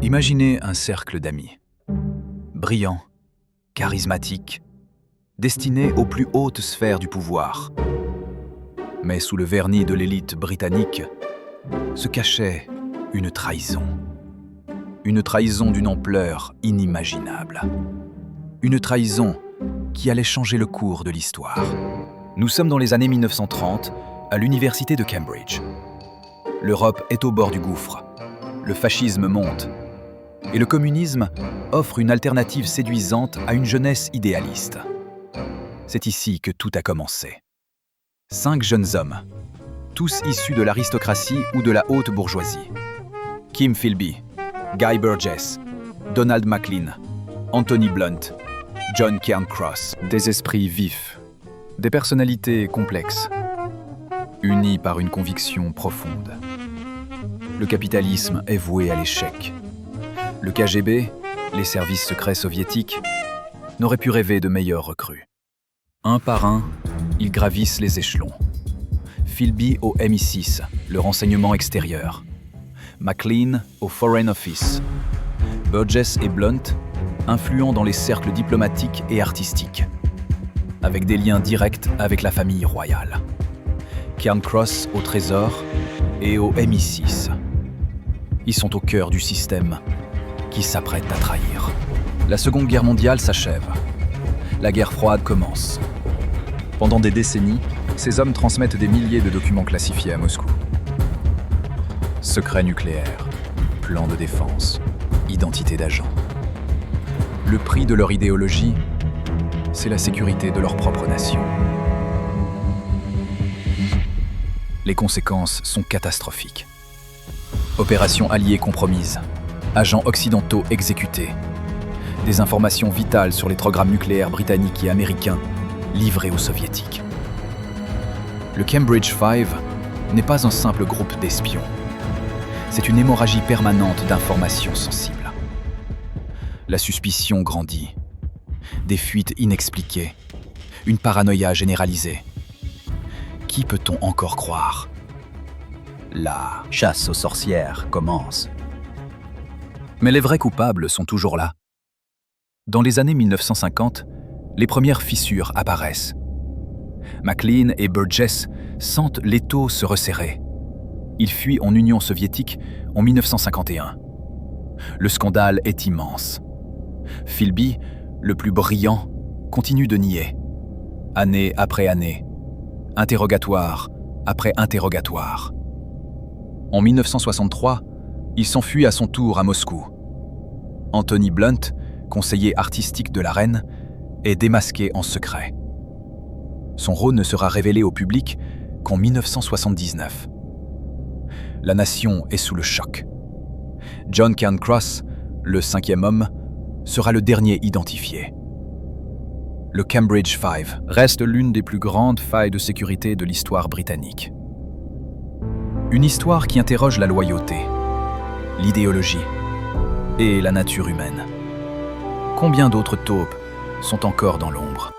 Imaginez un cercle d'amis, brillants, charismatiques, destinés aux plus hautes sphères du pouvoir. Mais sous le vernis de l'élite britannique se cachait une trahison. Une trahison d'une ampleur inimaginable. Une trahison qui allait changer le cours de l'histoire. Nous sommes dans les années 1930, à l'université de Cambridge. L'Europe est au bord du gouffre. Le fascisme monte. Et le communisme offre une alternative séduisante à une jeunesse idéaliste. C'est ici que tout a commencé. 5 jeunes hommes, tous issus de l'aristocratie ou de la haute bourgeoisie. Kim Philby, Guy Burgess, Donald Maclean, Anthony Blunt, John Cairncross. Des esprits vifs, des personnalités complexes, unis par une conviction profonde. Le capitalisme est voué à l'échec. Le KGB, les services secrets soviétiques, n'auraient pu rêver de meilleurs recrues. Un par un, ils gravissent les échelons. Philby au MI6, le renseignement extérieur. Maclean au Foreign Office. Burgess et Blunt, influents dans les cercles diplomatiques et artistiques, avec des liens directs avec la famille royale. Cairncross au Trésor et au MI6. Ils sont au cœur du système qui s'apprête à trahir. La Seconde Guerre mondiale s'achève. La guerre froide commence. Pendant des décennies, ces hommes transmettent des milliers de documents classifiés à Moscou. Secrets nucléaires, plans de défense, identité d'agents. Le prix de leur idéologie, c'est la sécurité de leur propre nation. Les conséquences sont catastrophiques. Opérations alliées compromises, agents occidentaux exécutés, des informations vitales sur les programmes nucléaires britanniques et américains livrés aux soviétiques. Le Cambridge Five n'est pas un simple groupe d'espions. C'est une hémorragie permanente d'informations sensibles. La suspicion grandit, des fuites inexpliquées, une paranoïa généralisée. Qui peut-on encore croire? La chasse aux sorcières commence. Mais les vrais coupables sont toujours là. Dans les années 1950, les premières fissures apparaissent. Maclean et Burgess sentent l'étau se resserrer. Ils fuient en Union soviétique en 1951. Le scandale est immense. Philby, le plus brillant, continue de nier. Année après année, interrogatoire après interrogatoire. En 1963, il s'enfuit à son tour à Moscou. Anthony Blunt, conseiller artistique de la reine, est démasqué en secret. Son rôle ne sera révélé au public qu'en 1979. La nation est sous le choc. John Cairncross, le 5e homme, sera le dernier identifié. Le Cambridge Five reste l'une des plus grandes failles de sécurité de l'histoire britannique. Une histoire qui interroge la loyauté, l'idéologie et la nature humaine. Combien d'autres taupes sont encore dans l'ombre ?